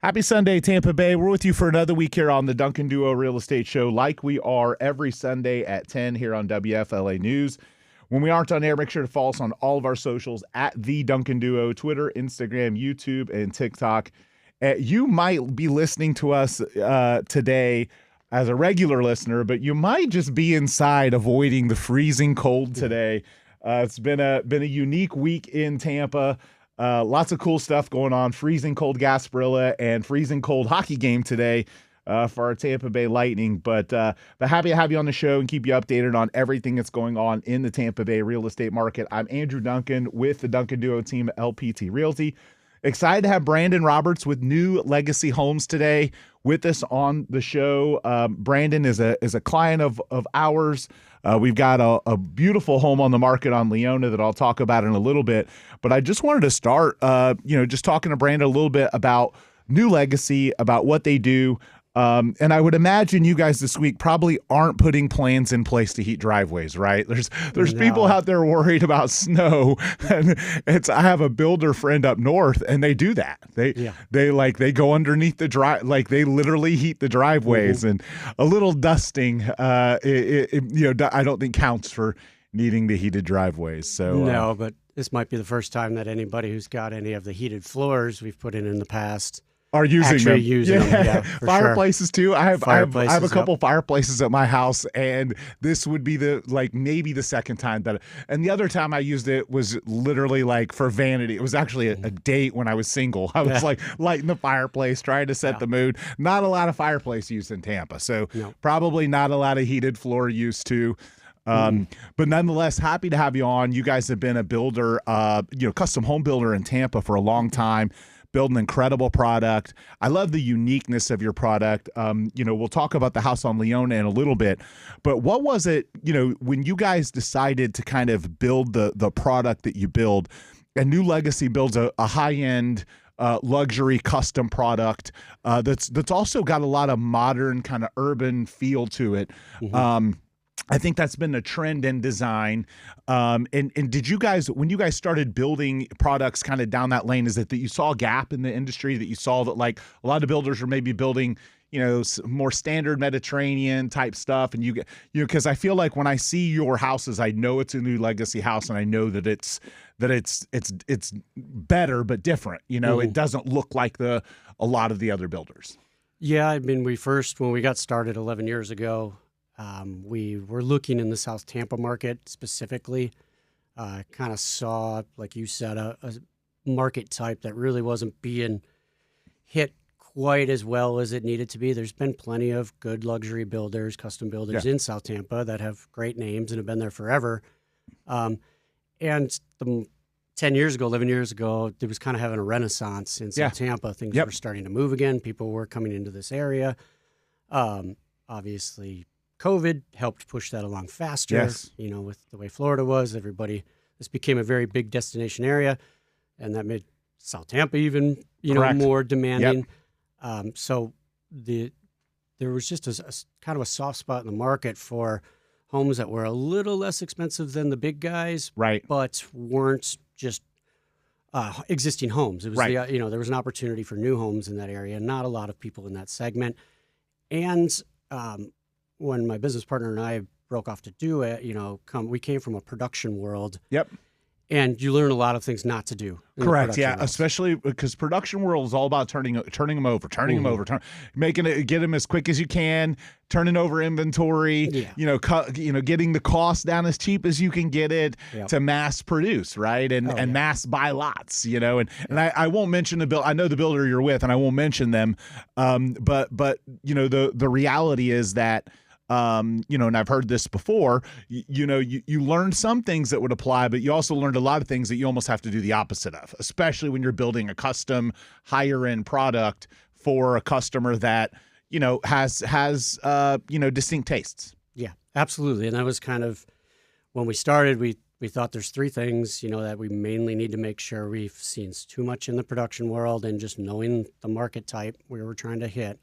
Happy Sunday, Tampa Bay. We're with you for another week here on the Duncan Duo Real Estate Show, like we are every Sunday at 10 here on WFLA News. When we aren't on air, make sure to follow us on all of our socials at The Duncan Duo, Twitter, Instagram, YouTube, and TikTok. You might be listening to us today as a regular listener, but you might just be inside avoiding the freezing cold today. It's been a unique week in Tampa. Lots of cool stuff going on. Freezing cold Gasparilla and freezing cold hockey game today for our Tampa Bay Lightning. But happy to have you on the show and keep you updated on everything that's going on in the Tampa Bay real estate market. I'm Andrew Duncan with the Duncan Duo team at LPT Realty. Excited to have Brandon Roberts with New Legacy Homes today with us on the show. Brandon is a client of ours. We've got a beautiful home on the market on Leona that I'll talk about in a little bit. But I just wanted to start, just talking to Brandon a little bit about New Legacy, about what they do. And I would imagine you guys this week probably aren't putting plans in place to heat driveways, right? There's people out there worried about snow, and I have a builder friend up north, and they do that. They go underneath the drive, like they literally heat the driveways, and a little dusting, I don't think counts for needing the heated driveways. So no, but this might be the first time that anybody who's got any of the heated floors we've put in the past are using actually them. Using them. Yeah, fireplaces sure. too. I have a couple fireplaces at my house, and this would be maybe the second time and the other time I used it was literally like for vanity. It was actually a date when I was single. I was like lighting the fireplace, trying to set the mood. Not a lot of fireplace use in Tampa, so probably not a lot of heated floor use too. But nonetheless, happy to have you on. You guys have been a builder, custom home builder in Tampa for a long time. Build an incredible product. I love the uniqueness of your product. We'll talk about the house on Leona in a little bit, but what was it, when you guys decided to kind of build the product that you build, and New Legacy builds a high-end luxury custom product that's also got a lot of modern kind of urban feel to it. I think that's been a trend in design. And did you guys, when you guys started building products kind of down that lane, is it that you saw a gap in the industry, that you saw that like a lot of builders were maybe building, more standard Mediterranean type stuff? And because I feel like when I see your houses, I know it's a New Legacy house, and I know that it's better but different. It doesn't look like a lot of the other builders. Yeah, I mean, when we got started 11 years ago, we were looking in the South Tampa market specifically, kind of saw, like you said, a market type that really wasn't being hit quite as well as it needed to be. There's been plenty of good luxury builders, custom builders in South Tampa that have great names and have been there forever. And 11 years ago, there was kind of having a renaissance in South Tampa. Things were starting to move again. People were coming into this area. Obviously, COVID helped push that along faster. Yes. With the way Florida was, this became a very big destination area, and that made South Tampa even, more demanding. So there was just a kind of a soft spot in the market for homes that were a little less expensive than the big guys, right? But weren't just existing homes. It was there was an opportunity for new homes in that area. Not a lot of people in that segment, and when my business partner and I broke off to do it, we came from a production world. Yep. And you learn a lot of things not to do. Correct. Yeah. World. Especially because production world is all about turning them over, get them as quick as you can, turning over inventory, getting the cost down as cheap as you can get it to mass produce. Right. And mass buy lots, and I won't mention I know the builder you're with, and I won't mention them. But the reality is that, and I've heard this before, you learned some things that would apply, but you also learned a lot of things that you almost have to do the opposite of, especially when you're building a custom higher end product for a customer that, has distinct tastes. Yeah, absolutely. And that was kind of when we started, we thought there's three things, that we mainly need to make sure we've seen too much in the production world, and just knowing the market type we were trying to hit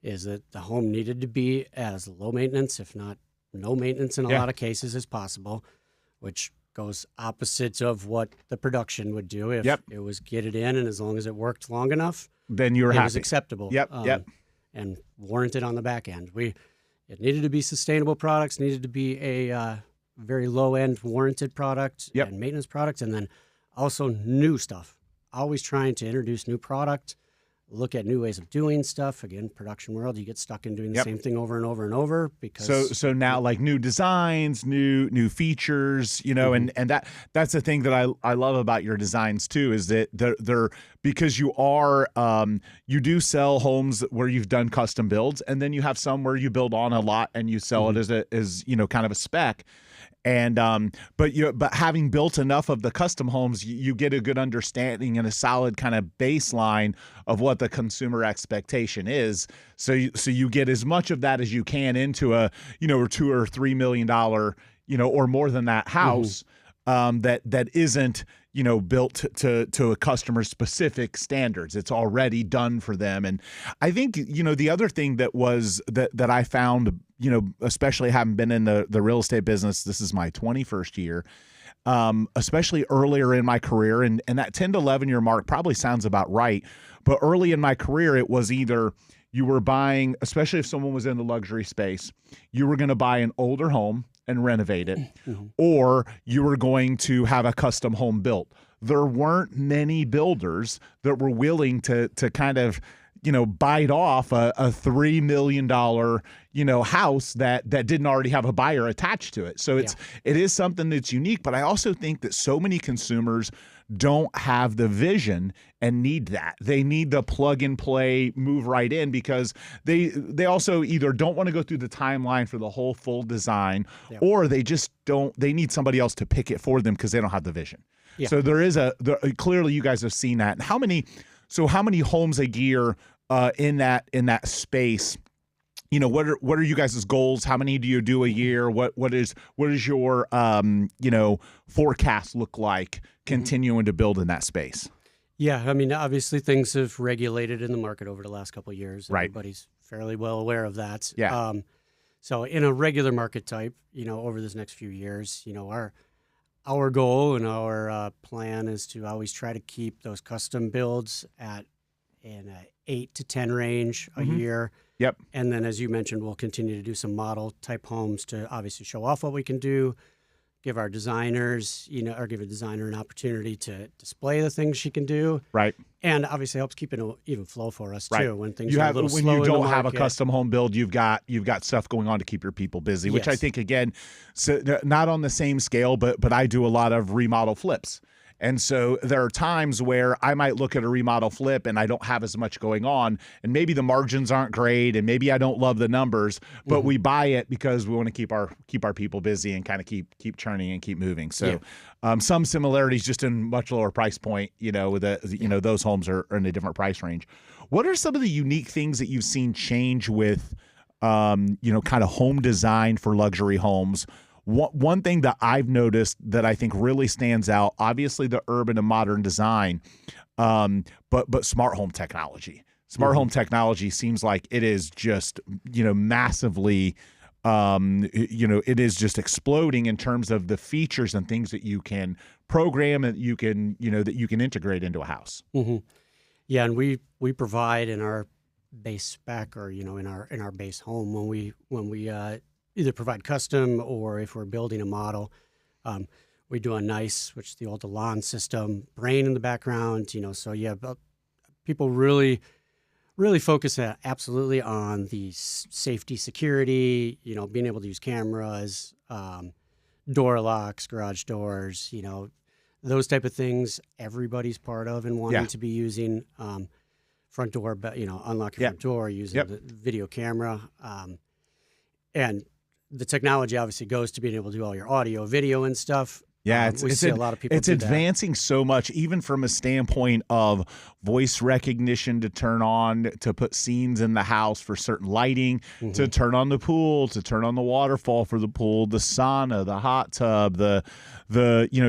is that the home needed to be as low maintenance, if not no maintenance in a lot of cases as possible, which goes opposite of what the production would do. If Yep. it was get it in, and as long as it worked long enough, Then you're it happy. was acceptable. Yep. And warranted on the back end. It needed to be sustainable products, needed to be a very low end warranted product Yep. and maintenance product, and then also new stuff. Always trying to introduce new product, look at new ways of doing stuff. Again, production world, you get stuck in doing the Yep. same thing over and over and over because So now like new designs, new features, and that's the thing that I love about your designs too, is that they're because you do sell homes where you've done custom builds, and then you have some where you build on a lot and you sell it as kind of a spec. And but having built enough of the custom homes, you get a good understanding and a solid kind of baseline of what the consumer expectation is. So you get as much of that as you can into a $2 or $3 million or more than that house that isn't built to a customer specific standards. It's already done for them. And I think the other thing that I found, especially having been in the real estate business, this is my 21st year, especially earlier in my career, and that 10 to 11 year mark probably sounds about right. But early in my career, it was either you were buying, especially if someone was in the luxury space, you were going to buy an older home and renovate it, or you were going to have a custom home built. There weren't many builders that were willing to kind of bite off a $3 million house that didn't already have a buyer attached to it. So it is something that's unique. But I also think that so many consumers don't have the vision and need that. They need the plug and play, move right in, because they also either don't want to go through the timeline for the whole full design, or they just don't. They need somebody else to pick it for them because they don't have the vision. Yeah. So clearly you guys have seen that. And how many homes a year in that space? What are you guys' goals? How many do you do a year? What is your forecast look like continuing to build in that space? Yeah, I mean, obviously things have regulated in the market over the last couple of years. Right. Everybody's fairly well aware of that. Yeah. So in a regular market type, over this next few years, our goal and our plan is to always try to keep those custom builds in an 8 to 10 range a year. Yep. And then, as you mentioned, we'll continue to do some model type homes to obviously show off what we can do, give our designers, or give a designer an opportunity to display the things she can do. Right. And obviously helps keep an even flow for us too. Right. When things are a little slow in the when you don't have a market. custom home build, you've got stuff going on to keep your people busy, which I think, again, so not on the same scale, but I do a lot of remodel flips. And so there are times where I might look at a remodel flip and I don't have as much going on, and maybe the margins aren't great, and maybe I don't love the numbers, but we buy it because we want to keep our people busy and kind of keep churning and keep moving. So some similarities, just in much lower price point. With those homes are in a different price range. What are some of the unique things that you've seen change with kind of home design for luxury homes? One thing that I've noticed that I think really stands out, obviously the urban and modern design, but smart home technology. Smart home technology seems like it is just, massively, it is just exploding in terms of the features and things that you can program and you can integrate into a house. Yeah, and we provide in our base spec or in our base home when we either provide custom or if we're building a model, we do a nice, which is the old Elan system, brain in the background, but people really, really focus absolutely on the safety, security, being able to use cameras, door locks, garage doors, those type of things everybody's part of and wanting to be using front door, unlock your front door using the video camera. And the technology obviously goes to being able to do all your audio, video, and stuff. Yeah, we see a lot of people. It's advancing so much, even from a standpoint of voice recognition to turn on, to put scenes in the house for certain lighting, to turn on the pool, to turn on the waterfall for the pool, the sauna, the hot tub, the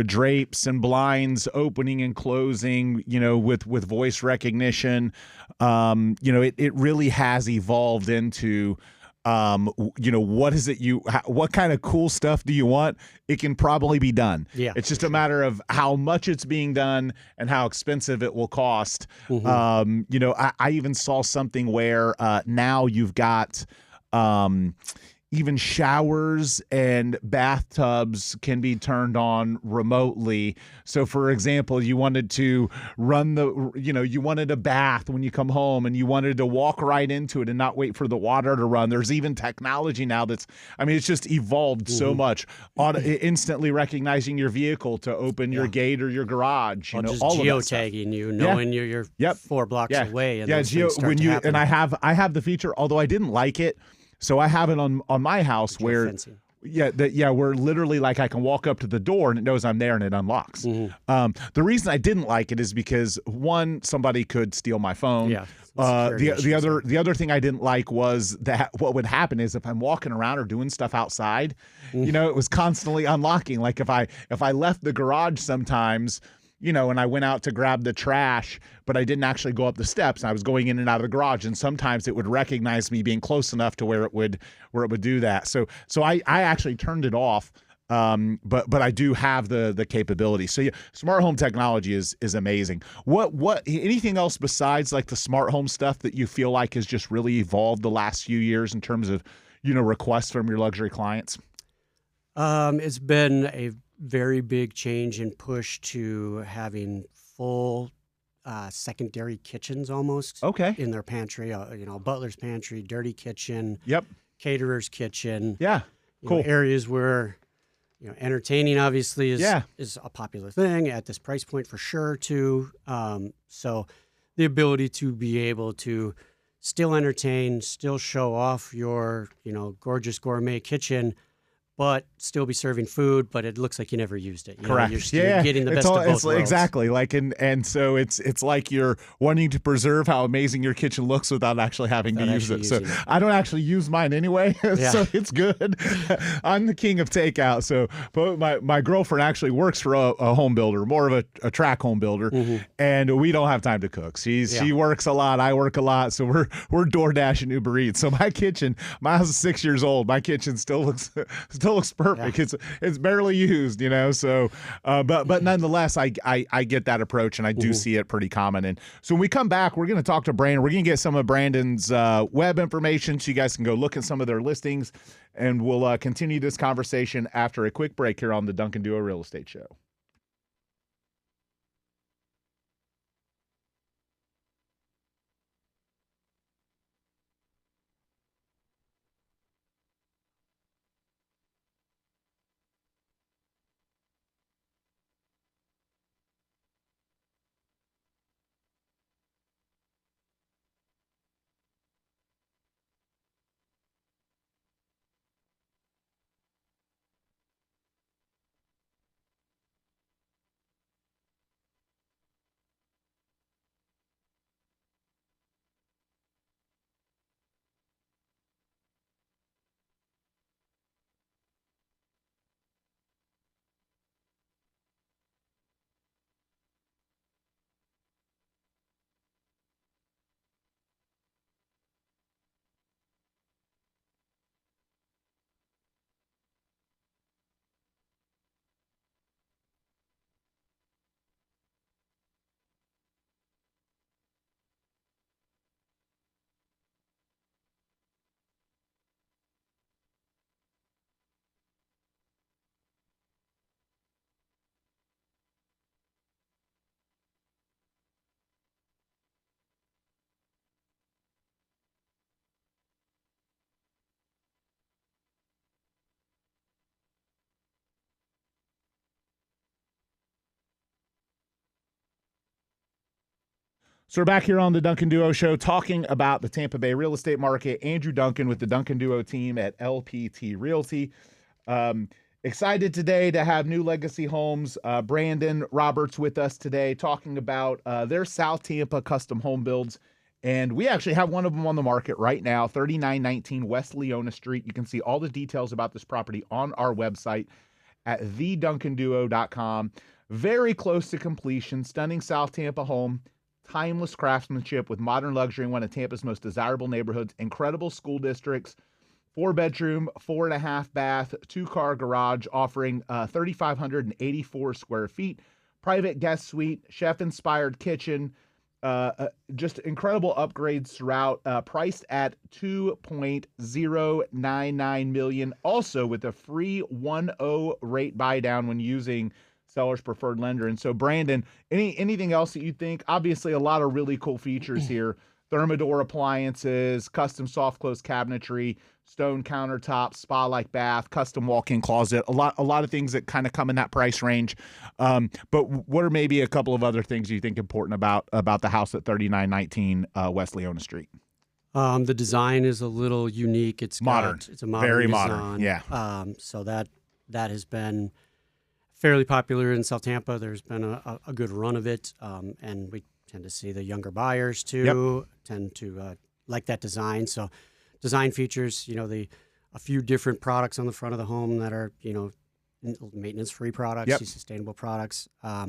drapes and blinds opening and closing, with voice recognition. It really has evolved into What is it what kind of cool stuff do you want? It can probably be done. Yeah, it's just a matter of how much it's being done and how expensive it will cost. I even saw something where now you've got even showers and bathtubs can be turned on remotely. So for example, you wanted to you wanted a bath when you come home and you wanted to walk right into it and not wait for the water to run. There's even technology now it's just evolved so much. Instantly recognizing your vehicle to open your gate or your garage, just all geotagging you, knowing you're 4 blocks away. And I have the feature, although I didn't like it. So I have it on my house where, where literally like I can walk up to the door and it knows I'm there and it unlocks. The reason I didn't like it is because one, somebody could steal my phone. Yeah. The other thing I didn't like was that what would happen is if I'm walking around or doing stuff outside, it was constantly unlocking. Like if I left the garage sometimes, and I went out to grab the trash, but I didn't actually go up the steps. And I was going in and out of the garage, and sometimes it would recognize me being close enough to where it would do that. So I actually turned it off. But I do have the capability. So smart home technology is amazing. What anything else besides like the smart home stuff that you feel like has just really evolved the last few years in terms of requests from your luxury clients? It's been a very big change and push to having full secondary kitchens almost. Okay. In their pantry, butler's pantry, dirty kitchen. Yep. Caterer's kitchen. Yeah. Cool. Areas where entertaining obviously is a popular thing at this price point for sure too. So the ability to be able to still entertain, still show off your gorgeous gourmet kitchen, but still be serving food, but it looks like you never used it. Correct. You're getting the best of both worlds. Exactly. Like, and so it's like you're wanting to preserve how amazing your kitchen looks without actually having to use it. So I don't actually use mine anyway, so it's good. I'm the king of takeout. So, but my girlfriend actually works for a home builder, more of a track home builder, and we don't have time to cook. She works a lot. I work a lot. So we're DoorDash and Uber Eats. So my house is 6 years old. My kitchen still looks perfect. Yeah. It's barely used, so but nonetheless I get that approach, and I do see it pretty common. And so when we come back, we're going to talk to Brandon. We're going to get some of Brandon's web information so you guys can go look at some of their listings, and we'll continue this conversation after a quick break here on the Duncan Duo Real Estate Show. So we're back here on the Duncan Duo Show talking about the Tampa Bay real estate market. Andrew Duncan with the Duncan Duo team at LPT Realty. Excited today to have New Legacy Homes, Brandon Roberts with us today talking about their South Tampa custom home builds. And we actually have one of them on the market right now, 3919 West Leona Street. You can see all the details about this property on our website at theduncanduo.com. Very close to completion, stunning South Tampa home. Timeless craftsmanship with modern luxury in one of Tampa's most desirable neighborhoods, incredible school districts, 4-bedroom, 4.5 bath, 2-car garage, offering 3,584 square feet. Private guest suite, chef-inspired kitchen, just incredible upgrades throughout. Priced at $2.099 million. Also with a free 1.0 rate buy down when using seller's preferred lender. And so, Brandon, anything else that you think? Obviously, a lot of really cool features here. Thermador appliances, custom soft close cabinetry, stone countertops, spa-like bath, custom walk-in closet. A lot of things that kind of come in that price range. But what are maybe a couple of other things you think important about the house at 3919 West Leona Street? The design is a little unique. It's modern. It's a modern Very design. modern. Yeah. So that has been fairly popular in South Tampa. There's been a good run of it, and we tend to see the younger buyers too tend to like that design. So design features, a few different products on the front of the home that are, maintenance-free products, sustainable products. A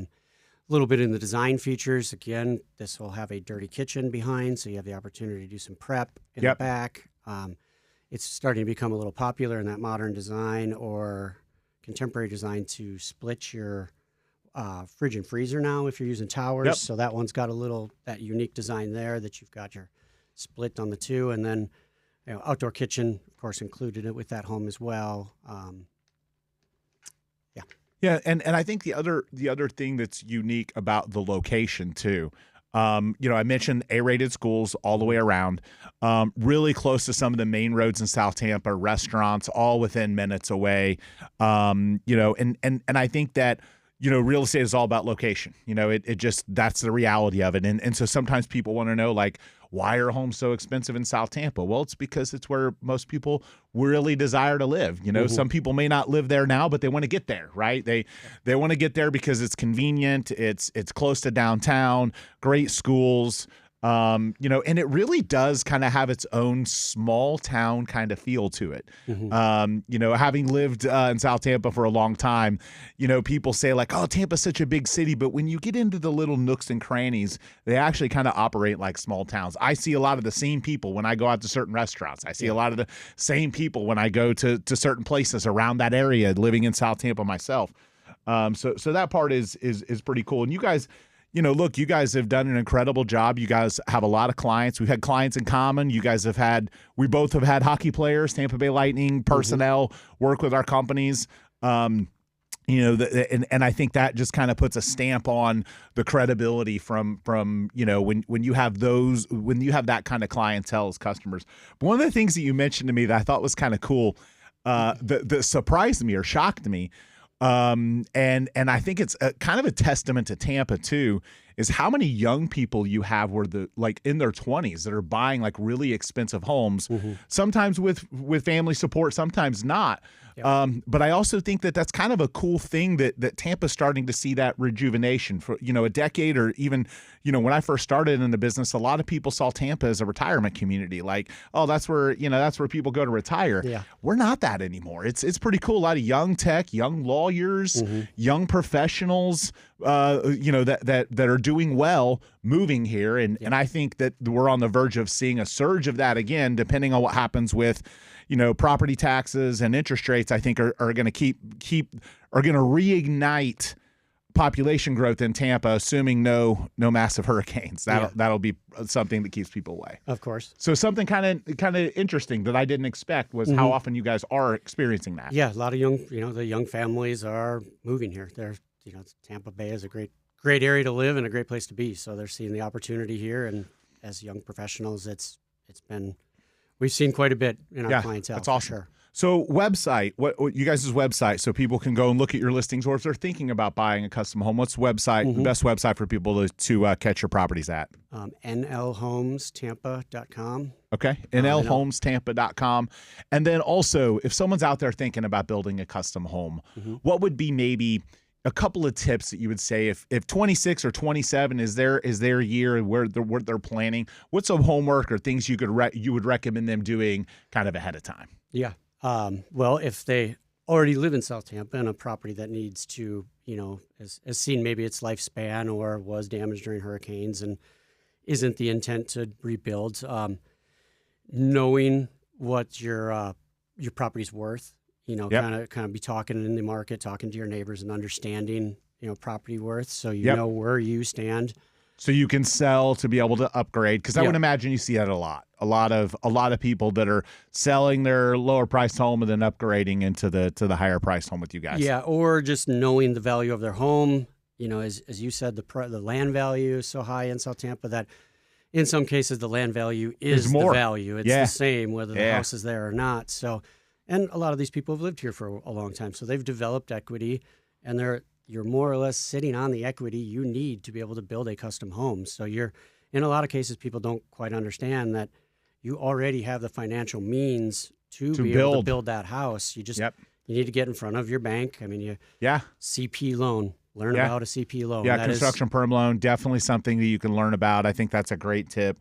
little bit in the design features. Again, this will have a dirty kitchen behind, so you have the opportunity to do some prep in the back. It's starting to become a little popular in that modern design or contemporary design to split your fridge and freezer now if you're using towers. So that one's got that unique design there that you've got your split on the two. And then, outdoor kitchen, of course, included it with that home as well. Yeah, and I think the other thing that's unique about the location too, I mentioned A-rated schools all the way around, really close to some of the main roads in South Tampa, restaurants all within minutes away, and I think that real estate is all about location. It just, that's the reality of it, and so sometimes people want to know, like, why are homes so expensive in South Tampa? Well, it's because it's where most people really desire to live. Some people may not live there now, but they want to get there, right? They want to get there because it's convenient. It's close to downtown, great schools, and it really does kind of have its own small town kind of feel to it. Having lived in South Tampa for a long time, people say like, oh, Tampa's such a big city, but when you get into the little nooks and crannies, they actually kind of operate like small towns. I see a lot of the same people when I go out to certain restaurants. I see a lot of the same people when I go to certain places around that area, living in South Tampa myself. So that part is pretty cool. And you guys, look, you guys have done an incredible job. You guys have a lot of clients. We've had clients in common. We both have had hockey players, Tampa Bay Lightning personnel work with our companies. And I think that just kind of puts a stamp on the credibility from when you have that kind of clientele as customers. But one of the things that you mentioned to me that I thought was kind of cool, that surprised me or shocked me, and I think it's kind of a testament to Tampa too, is how many young people you have in their 20s that are buying like really expensive homes, sometimes with family support, sometimes not. But I also think that that's kind of a cool thing that Tampa's starting to see that rejuvenation for, a decade, or even, when I first started in the business, a lot of people saw Tampa as a retirement community. Like, oh, that's where people go to retire. Yeah. We're not that anymore. It's pretty cool. A lot of young tech, young lawyers, young professionals, that are doing well moving here. And I think that we're on the verge of seeing a surge of that again, depending on what happens with, property taxes and interest rates. I think are going to are going to reignite population growth in Tampa, assuming no massive hurricanes. That'll be something that keeps people away. Of course. So something kind of interesting that I didn't expect was how often you guys are experiencing that. Yeah, a lot of the young families are moving here. Tampa Bay is a great area to live and a great place to be. So they're seeing the opportunity here, and as young professionals, we've seen quite a bit in our clientele. That's awesome. For sure. So website, what you guys' website, so people can go and look at your listings, or if they're thinking about buying a custom home, what's the best website for people to catch your properties at? nlhomestampa.com. Okay, nlhomestampa.com. And then also, if someone's out there thinking about building a custom home, what would be maybe a couple of tips that you would say if 26 or 27 is their year where they're planning? What's some homework or things you would recommend them doing kind of ahead of time? Yeah. Well, if they already live in South Tampa and a property that needs to, has seen maybe its lifespan or was damaged during hurricanes and isn't the intent to rebuild, knowing what your your property's worth. Yep. Kind of be talking in the market, talking to your neighbors, and understanding property worth, so you Yep. know where you stand. So you can sell to be able to upgrade, because I Yep. would imagine you see that a lot. A lot of people that are selling their lower priced home and then upgrading into the higher priced home with you guys. Yeah, or just knowing the value of their home. As you said, the land value is so high in South Tampa that in some cases the land value There's is the more. value. It's Yeah. the same whether the Yeah. house is there or not. So, and a lot of these people have lived here for a long time, so they've developed equity, and you're more or less sitting on the equity you need to be able to build a custom home. So you're, in a lot of cases, people don't quite understand that you already have the financial means to be able to build that house. You just Yep. you need to get in front of your bank. I mean, Yeah. CP loan. Learn Yeah. about a CP loan. Yeah, That is- construction perm loan, definitely something that you can learn about. I think that's a great tip.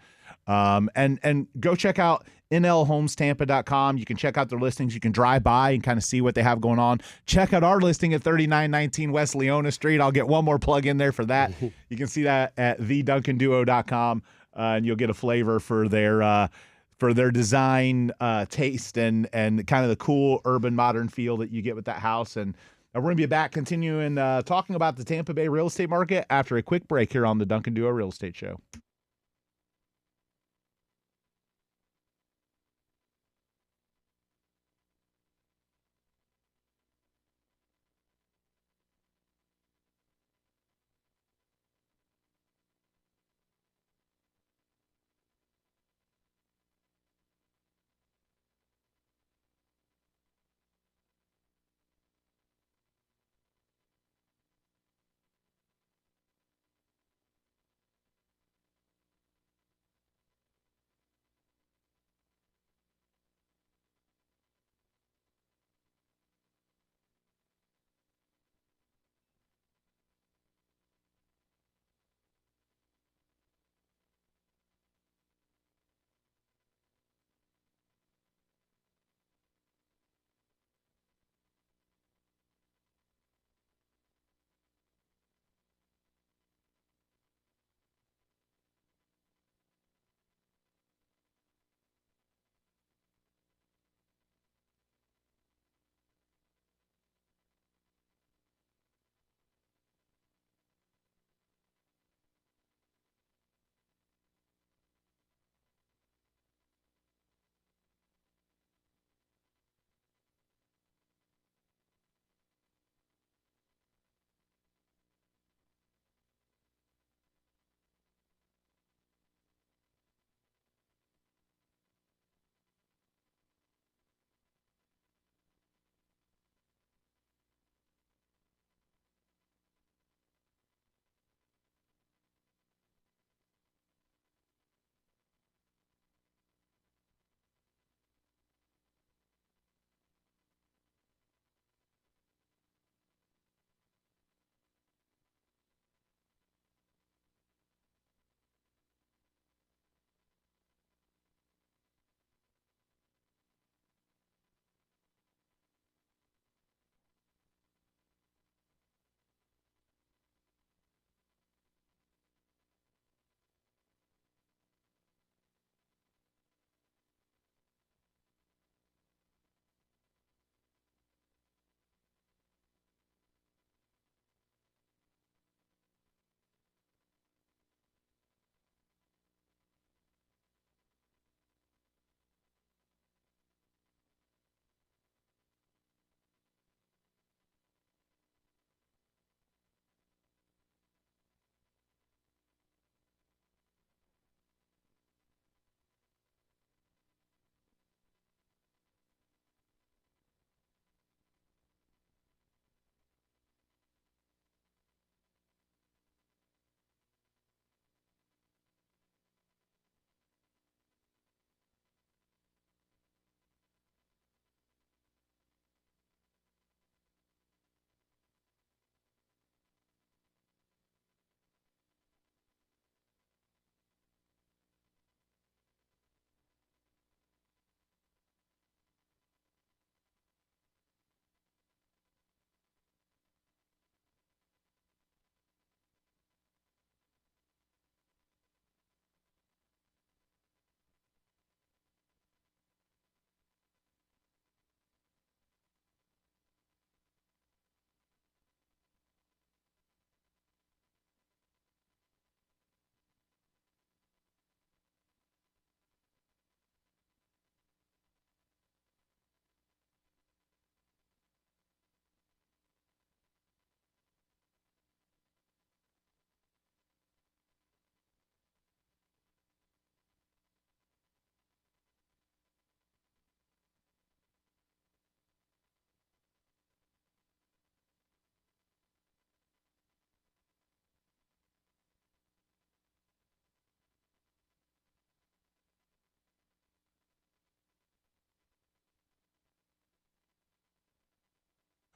And go check out nlhomestampa.com. You can check out their listings. You can drive by and kind of see what they have going on. Check out our listing at 3919 West Leona Street. I'll get one more plug in there for that. You can see that at theduncanduo.com, and you'll get a flavor for their design taste and kind of the cool urban modern feel that you get with that house. And we're going to be back continuing talking about the Tampa Bay real estate market after a quick break here on the Duncan Duo Real Estate Show.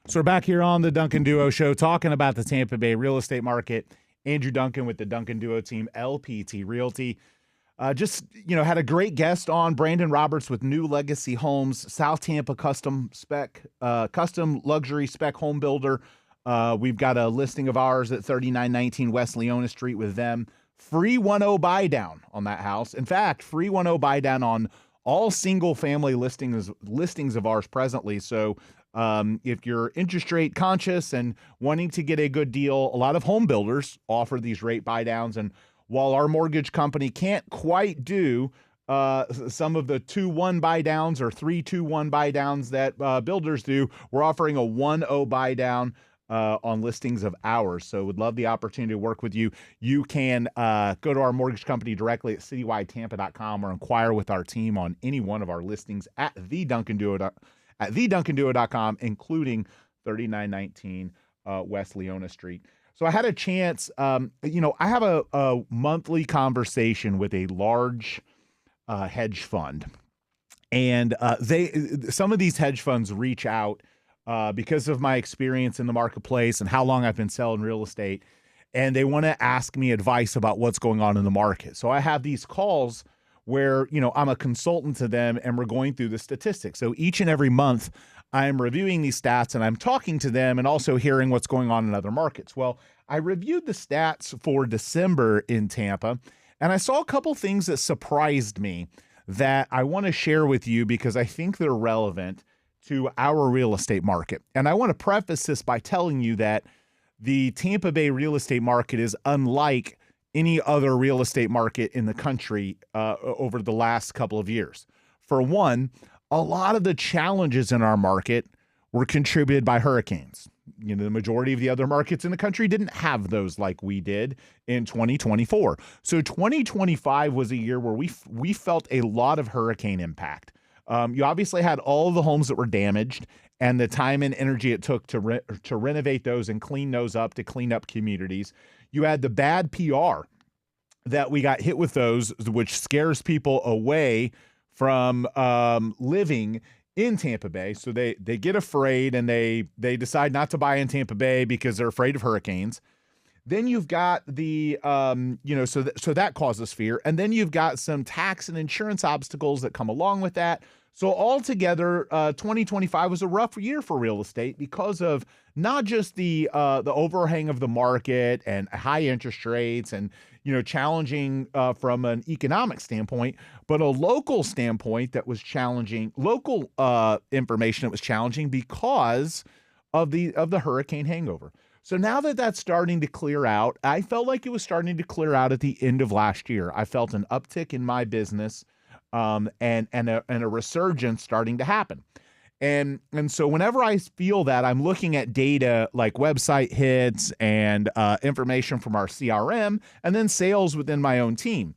So we're back here on the Duncan Duo Show talking about the Tampa Bay real estate market. Andrew Duncan with the Duncan Duo team, LPT Realty. Had a great guest on, Brandon Roberts with New Legacy Homes, South Tampa custom luxury spec home builder. We've got a listing of ours at 3919 West Leona Street with them. Free 1.0 buy down on that house. In fact, free 1.0 buy down on all single family listings of ours presently. So if you're interest rate conscious and wanting to get a good deal, a lot of home builders offer these rate buy downs. And while our mortgage company can't quite do some of the 2-1 buy downs or 3-2-1 buy downs that builders do, we're offering a 1.0 buy down on listings of ours. So would love the opportunity to work with you. You can go to our mortgage company directly at citywidetampa.com or inquire with our team on any one of our listings at theduncanduo.com, including 3919 West Leona Street. So I had a chance, I have a monthly conversation with a large hedge fund, and some of these hedge funds reach out because of my experience in the marketplace and how long I've been selling real estate, and they want to ask me advice about what's going on in the market. So I have these calls where, I'm a consultant to them and we're going through the statistics. So each and every month I'm reviewing these stats and I'm talking to them and also hearing what's going on in other markets. Well, I reviewed the stats for December in Tampa, and I saw a couple things that surprised me that I want to share with you because I think they're relevant to our real estate market. And I want to preface this by telling you that the Tampa Bay real estate market is unlike any other real estate market in the country over the last couple of years. For one, a lot of the challenges in our market were contributed by hurricanes. The majority of the other markets in the country didn't have those like we did in 2024. So 2025 was a year where we felt a lot of hurricane impact. You obviously had all the homes that were damaged and the time and energy it took to renovate those and clean those up, to clean up communities. You had the bad PR that we got hit with those, which scares people away from living in Tampa Bay. So they get afraid and they decide not to buy in Tampa Bay because they're afraid of hurricanes. Then you've got the, so that causes fear. And then you've got some tax and insurance obstacles that come along with that. So altogether, 2025 was a rough year for real estate because of not just the overhang of the market and high interest rates and, challenging from an economic standpoint, but a local standpoint that was challenging, local information that was challenging because of the hurricane hangover. So now that that's starting to clear out, I felt like it was starting to clear out at the end of last year. I felt an uptick in my business and a resurgence starting to happen. And so whenever I feel that, I'm looking at data like website hits and information from our CRM and then sales within my own team.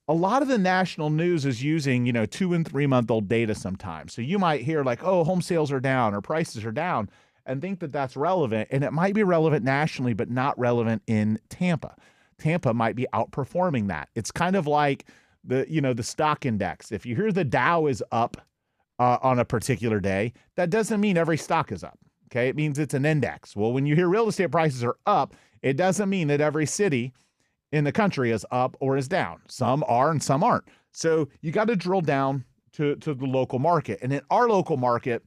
A lot of the national news is using, 2 and 3 month old data sometimes. So you might hear like, oh, home sales are down or prices are down, and think that that's relevant. And it might be relevant nationally, but not relevant in Tampa. Tampa might be outperforming that. It's kind of like the stock index. If you hear the Dow is up on a particular day, that doesn't mean every stock is up. Okay. It means it's an index. Well, when you hear real estate prices are up, it doesn't mean that every city in the country is up or is down. Some are and some aren't. So you got to drill down to the local market. And in our local market,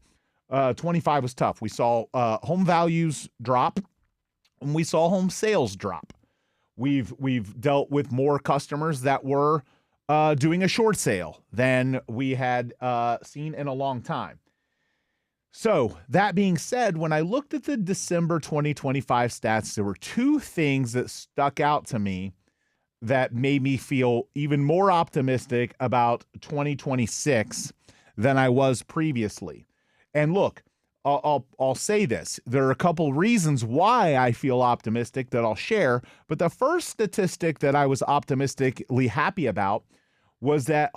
25 was tough. We saw home values drop and we saw home sales drop. We've dealt with more customers that were doing a short sale than we had seen in a long time. So that being said, when I looked at the December 2025 stats, there were two things that stuck out to me that made me feel even more optimistic about 2026 than I was previously. And look, I'll say this. There are a couple reasons why I feel optimistic that I'll share, but the first statistic that I was optimistically happy about was that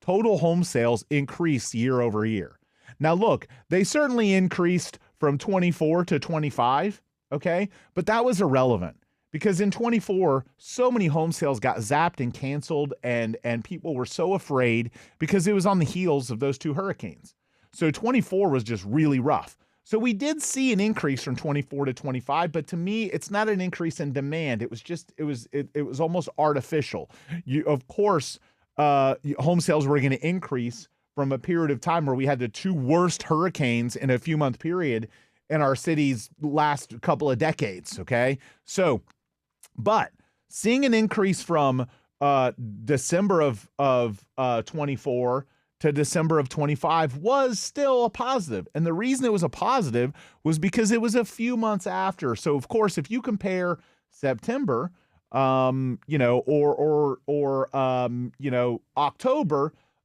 total home sales increased year over year. Now look, they certainly increased from 24 to 25, okay? But that was irrelevant because in 24, so many home sales got zapped and canceled and people were so afraid because it was on the heels of those two hurricanes. So 24 was just really rough. So we did see an increase from 24 to 25, but to me, it's not an increase in demand. It was almost artificial. Of course, home sales were going to increase from a period of time where we had the two worst hurricanes in a few month period in our city's last couple of decades. Okay. So, but seeing an increase from December of 24 to December of 25 was still a positive. And the reason it was a positive was because it was a few months after. So of course, if you compare September, October,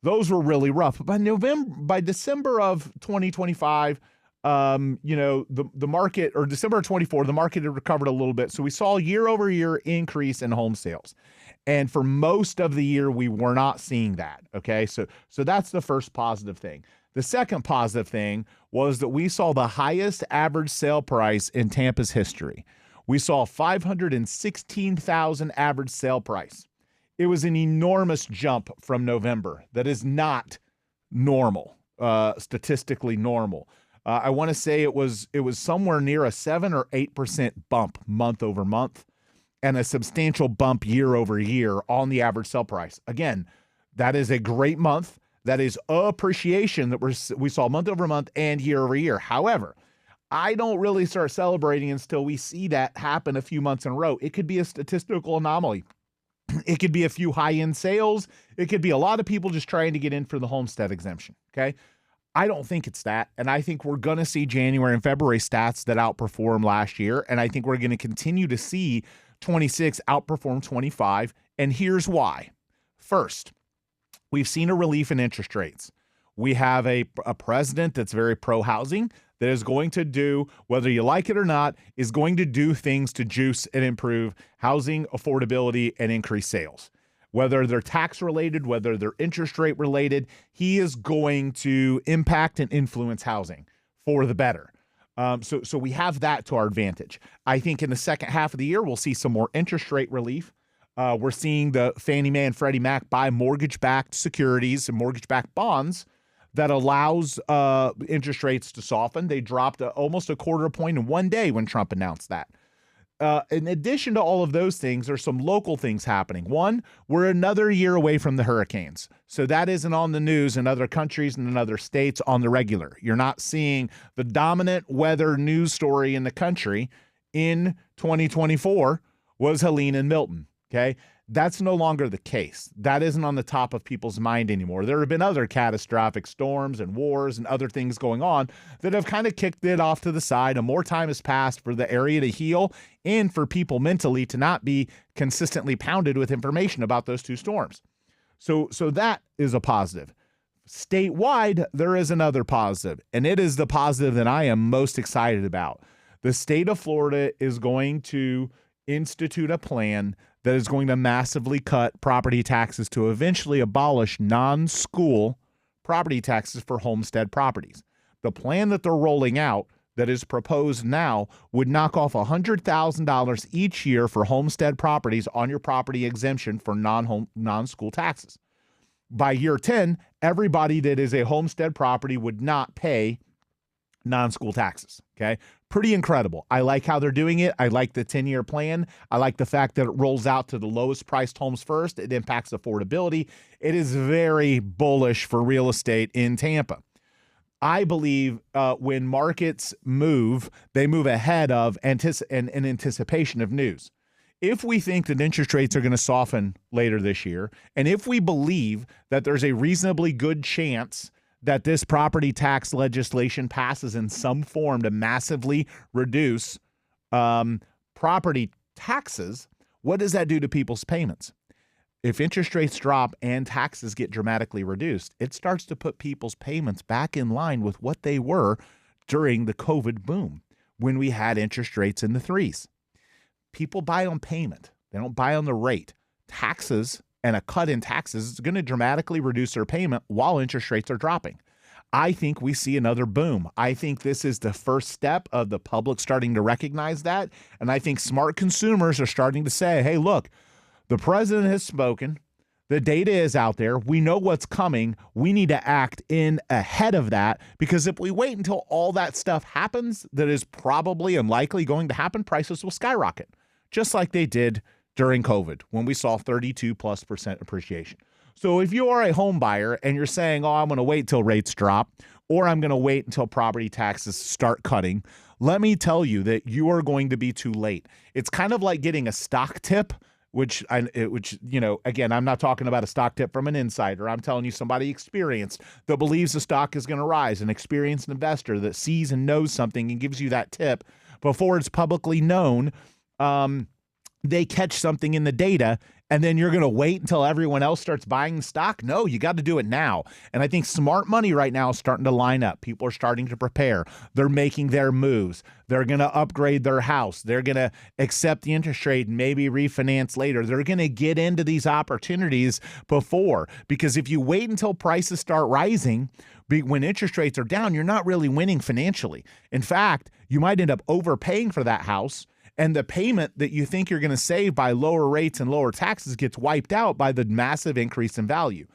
those were really rough. But by December of 2025, the market, or December of 24, the market had recovered a little bit. So we saw a year-over-year increase in home sales. And for most of the year, we were not seeing that. Okay. So that's the first positive thing. The second positive thing was that we saw the highest average sale price in Tampa's history. We saw $516,000 average sale price. It was an enormous jump from November. That is not normal, statistically normal. I want to say it was somewhere near a 7 or 8% bump month over month, and a substantial bump year over year on the average sale price. Again, that is a great month. That is appreciation that we saw month over month and year over year. However, I don't really start celebrating until we see that happen a few months in a row. It could be a statistical anomaly. It could be a few high-end sales. It could be a lot of people just trying to get in for the homestead exemption, okay? I don't think it's that, and I think we're going to see January and February stats that outperform last year, and I think we're going to continue to see 26 outperform 25, and here's why. First, we've seen a relief in interest rates. We have a president that's very pro-housing, that is going to do, whether you like it or not, is going to do things to juice and improve housing affordability and increase sales. Whether they're tax related, whether they're interest rate related, he is going to impact and influence housing for the better. So we have that to our advantage. I think in the second half of the year, we'll see some more interest rate relief. We're seeing the Fannie Mae and Freddie Mac buy mortgage-backed securities and mortgage-backed bonds that allows interest rates to soften. They dropped almost a quarter point in one day when Trump announced that. In addition to all of those things, there's some local things happening. One, we're another year away from the hurricanes. So that isn't on the news in other countries and in other states on the regular. You're not seeing the dominant weather news story in the country in 2024 was Helene and Milton. Okay. That's no longer the case. That isn't on the top of people's mind anymore. There have been other catastrophic storms and wars and other things going on that have kind of kicked it off to the side, and more time has passed for the area to heal and for people mentally to not be consistently pounded with information about those two storms. So that is a positive. Statewide, there is another positive, and it is the positive that I am most excited about. The state of Florida is going to institute a plan that is going to massively cut property taxes to eventually abolish non-school property taxes for homestead properties. The plan that they're rolling out that is proposed now would knock off $100,000 each year for homestead properties on your property exemption for non-school taxes. By year 10, everybody that is a homestead property would not pay non-school taxes. Okay. Pretty incredible. I like how they're doing it. I like the 10-year plan. I like the fact that it rolls out to the lowest priced homes first. It impacts affordability. It is very bullish for real estate in Tampa. I believe when markets move, they move ahead of in anticipation of news. If we think that interest rates are going to soften later this year, and if we believe that there's a reasonably good chance that this property tax legislation passes in some form to massively reduce property taxes, what does that do to people's payments? If interest rates drop and taxes get dramatically reduced, it starts to put people's payments back in line with what they were during the COVID boom when we had interest rates in the threes. People buy on payment. They don't buy on the rate. Taxes and a cut in taxes is going to dramatically reduce their payment while interest rates are dropping. I think we see another boom. I think this is the first step of the public starting to recognize that. And I think smart consumers are starting to say, hey, look, the president has spoken. The data is out there. We know what's coming. We need to act in ahead of that, because if we wait until all that stuff happens, that is probably and likely going to happen, prices will skyrocket, just like they did during COVID when we saw 32+% appreciation. So if you are a home buyer and you're saying, oh, I'm going to wait till rates drop, or I'm going to wait until property taxes start cutting, let me tell you that you are going to be too late. It's kind of like getting a stock tip, which, again, I'm not talking about a stock tip from an insider. I'm telling you somebody experienced that believes the stock is going to rise, an experienced investor that sees and knows something and gives you that tip before it's publicly known. They catch something in the data, and then you're going to wait until everyone else starts buying the stock? No, you got to do it now. And I think smart money right now is starting to line up. People are starting to prepare. They're making their moves. They're going to upgrade their house. They're going to accept the interest rate and maybe refinance later. They're going to get into these opportunities before, because if you wait until prices start rising, when interest rates are down, you're not really winning financially. In fact, you might end up overpaying for that house, and the payment that you think you're going to save by lower rates and lower taxes gets wiped out by the massive increase in value.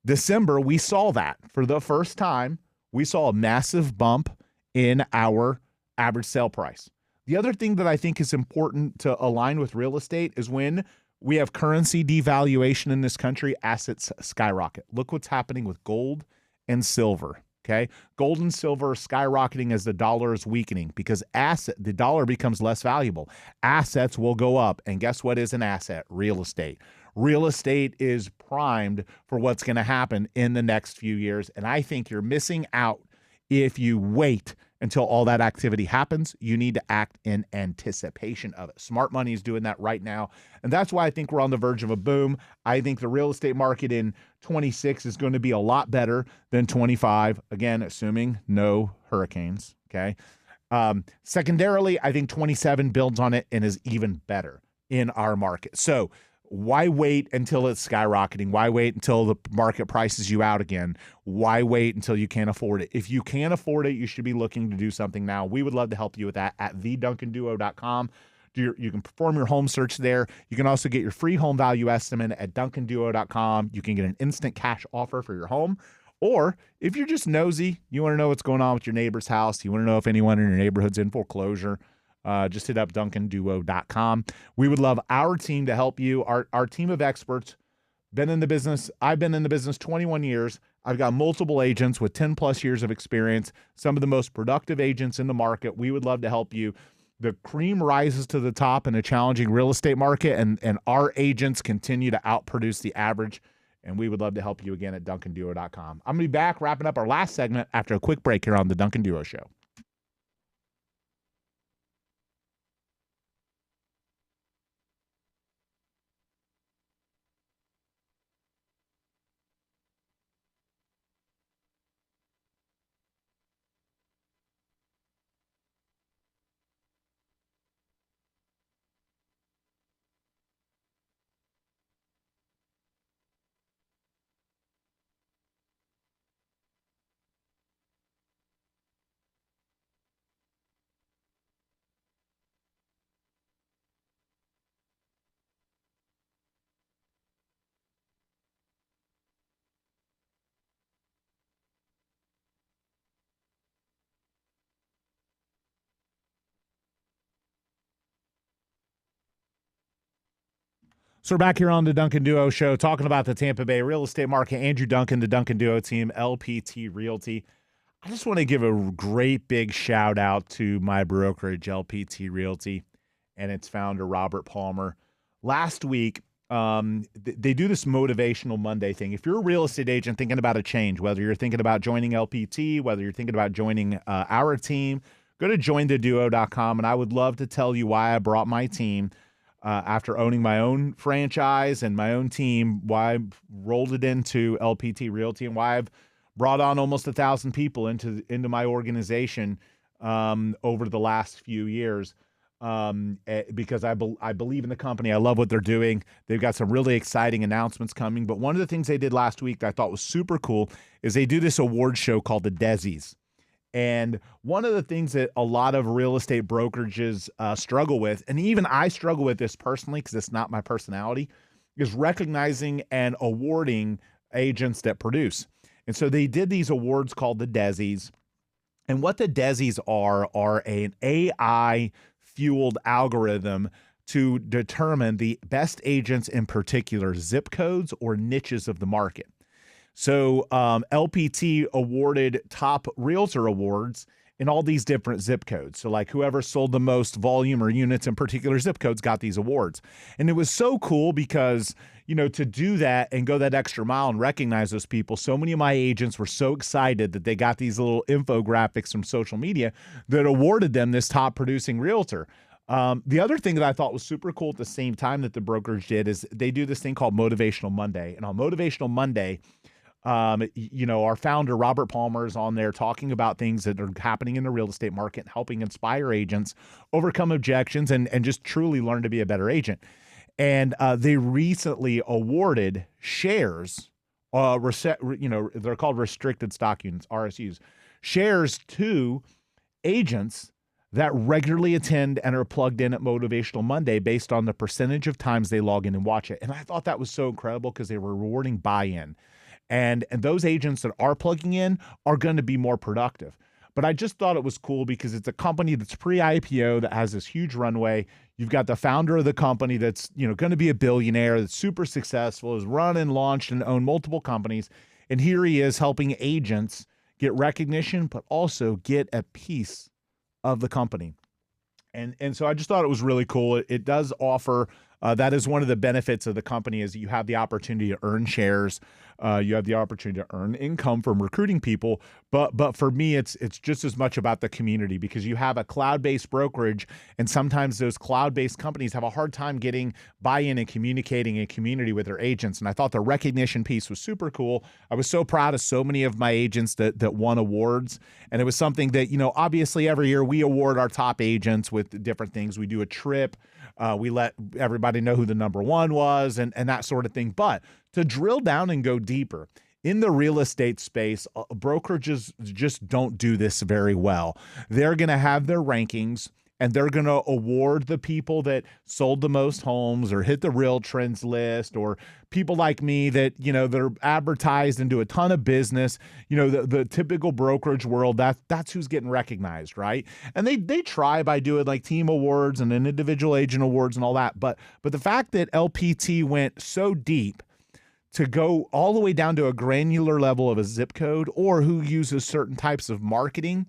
December, we saw that for the first time. We saw a massive bump in our average sale price. The other thing that I think is important to align with real estate is when we have currency devaluation in this country, assets skyrocket. Look what's happening with gold and silver. Okay, gold and silver are skyrocketing as the dollar is weakening, because the dollar becomes less valuable. Assets will go up, and guess what is an asset? Real estate. Real estate is primed for what's going to happen in the next few years, and I think you're missing out if you wait until all that activity happens. You need to act in anticipation of it. Smart money is doing that right now, and that's why I think we're on the verge of a boom. I think the real estate market in 26 is going to be a lot better than 25, again, assuming no hurricanes, okay? Secondarily, I think 27 builds on it and is even better in our market. So why wait until it's skyrocketing? Why wait until the market prices you out again? Why wait until you can't afford it? If you can't afford it, you should be looking to do something now. We would love to help you with that at theduncanduo.com. You can perform your home search there. You can also get your free home value estimate at duncanduo.com. You can get an instant cash offer for your home. Or if you're just nosy, you want to know what's going on with your neighbor's house, you want to know if anyone in your neighborhood's in foreclosure, just hit up duncanduo.com. We would love our team to help you. Our team of experts, been in the business. I've been in the business 21 years. I've got multiple agents with 10 plus years of experience, some of the most productive agents in the market. We would love to help you. The cream rises to the top in a challenging real estate market, and our agents continue to outproduce the average, and we would love to help you again at duncanduo.com. I'm going to be back wrapping up our last segment after a quick break here on the Duncan Duo Show. So we're back here on the Duncan Duo Show talking about the Tampa Bay real estate market. Andrew Duncan, the Duncan Duo team, LPT Realty. I just want to give a great big shout out to my brokerage, LPT Realty, and its founder, Robert Palmer. Last week, they do this motivational Monday thing. If you're a real estate agent thinking about a change, whether you're thinking about joining LPT, whether you're thinking about joining our team, go to jointheduo.com, and I would love to tell you why I brought my team. After owning my own franchise and my own team, why I've rolled it into LPT Realty, and why I've brought on almost 1,000 people into my organization over the last few years, because I believe in the company. I love what they're doing. They've got some really exciting announcements coming. But one of the things they did last week that I thought was super cool is they do this award show called the Desi's. And one of the things that a lot of real estate brokerages struggle with, and even I struggle with this personally because it's not my personality, is recognizing and awarding agents that produce. And so they did these awards called the Desi's. And what the Desi's are an AI fueled algorithm to determine the best agents in particular zip codes or niches of the market. So LPT awarded top realtor awards in all these different zip codes. So like whoever sold the most volume or units in particular zip codes got these awards. And it was so cool because, to do that and go that extra mile and recognize those people, so many of my agents were so excited that they got these little infographics from social media that awarded them this top producing realtor. The other thing that I thought was super cool at the same time that the brokerage did is they do this thing called Motivational Monday. And on Motivational Monday, our founder, Robert Palmer, is on there talking about things that are happening in the real estate market, helping inspire agents overcome objections and just truly learn to be a better agent. And they recently awarded shares, they're called restricted stock units, RSUs, shares to agents that regularly attend and are plugged in at Motivational Monday based on the percentage of times they log in and watch it. And I thought that was so incredible because they were rewarding buy-in. And those agents that are plugging in are going to be more productive. But I just thought it was cool because it's a company that's pre-IPO that has this huge runway. You've got the founder of the company that's, going to be a billionaire, that's super successful, has run and launched and owned multiple companies. And here he is helping agents get recognition, but also get a piece of the company. And so I just thought it was really cool. It does offer, that is one of the benefits of the company is you have the opportunity to earn shares. You have the opportunity to earn income from recruiting people. But for me, it's just as much about the community because you have a cloud-based brokerage, and sometimes those cloud-based companies have a hard time getting buy-in and communicating in community with their agents. And I thought the recognition piece was super cool. I was so proud of so many of my agents that won awards. And it was something that, obviously every year we award our top agents with different things. We do a trip. We let everybody know who the number one was and that sort of thing. But to drill down and go deeper, in the real estate space, brokerages just don't do this very well. They're going to have their rankings and they're going to award the people that sold the most homes or hit the Real Trends list, or people like me that, they're advertised and do a ton of business. The typical brokerage world, that's who's getting recognized, right? And they try by doing like team awards and then individual agent awards and all that. But the fact that LPT went so deep to go all the way down to a granular level of a zip code, or who uses certain types of marketing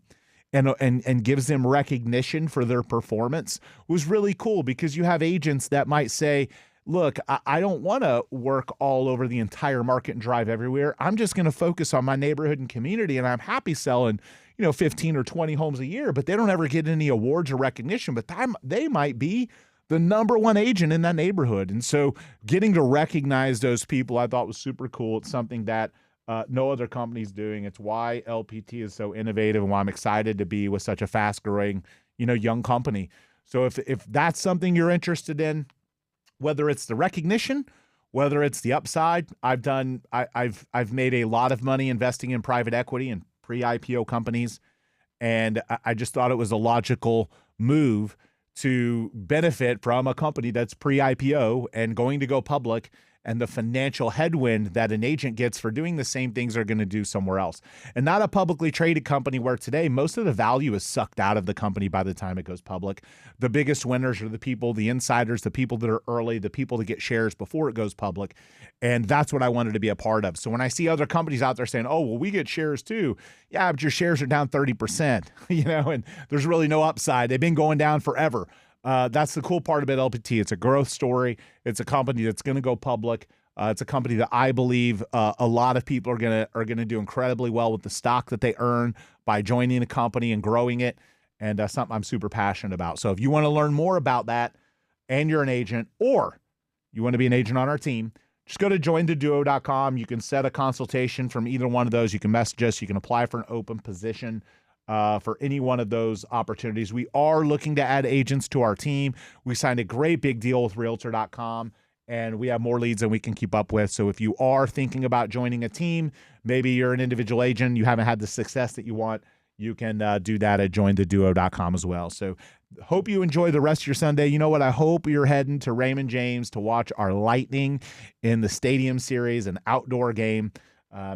and gives them recognition for their performance, was really cool because you have agents that might say, look, I don't want to work all over the entire market and drive everywhere. I'm just going to focus on my neighborhood and community, and I'm happy selling, 15 or 20 homes a year, but they don't ever get any awards or recognition, but they might be the number one agent in that neighborhood. And so getting to recognize those people I thought was super cool. It's something that no other company's doing. It's why LPT is so innovative and why I'm excited to be with such a fast growing, young company. So if that's something you're interested in, whether it's the recognition, whether it's the upside, I've made a lot of money investing in private equity and pre-IPO companies. And I just thought it was a logical move to benefit from a company that's pre-IPO and going to go public, and the financial headwind that an agent gets for doing the same things they're going to do somewhere else. And not a publicly traded company where today most of the value is sucked out of the company by the time it goes public. The biggest winners are the people, the insiders, the people that are early, the people that get shares before it goes public. And that's what I wanted to be a part of. So when I see other companies out there saying, oh, well, we get shares too. Yeah, but your shares are down 30%, and there's really no upside. They've been going down forever. That's the cool part about LPT. It's a growth story. It's a company that's going to go public. It's a company that I believe a lot of people are gonna do incredibly well with the stock that they earn by joining the company and growing it. And something I'm super passionate about. So if you want to learn more about that, and you're an agent, or you want to be an agent on our team, just go to jointheduo.com. You can set a consultation from either one of those. You can message us. You can apply for an open position for any one of those opportunities. We are looking to add agents to our team. We signed a great big deal with Realtor.com, and we have more leads than we can keep up with. So if you are thinking about joining a team, maybe you're an individual agent, you haven't had the success that you want, you can do that at jointheduo.com as well. So hope you enjoy the rest of your Sunday. You know what? I hope you're heading to Raymond James to watch our Lightning in the Stadium Series, an outdoor game.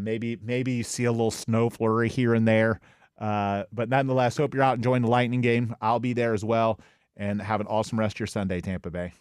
Maybe you see a little snow flurry here and there. But nonetheless, hope you're out enjoying the Lightning game. I'll be there as well. And have an awesome rest of your Sunday, Tampa Bay.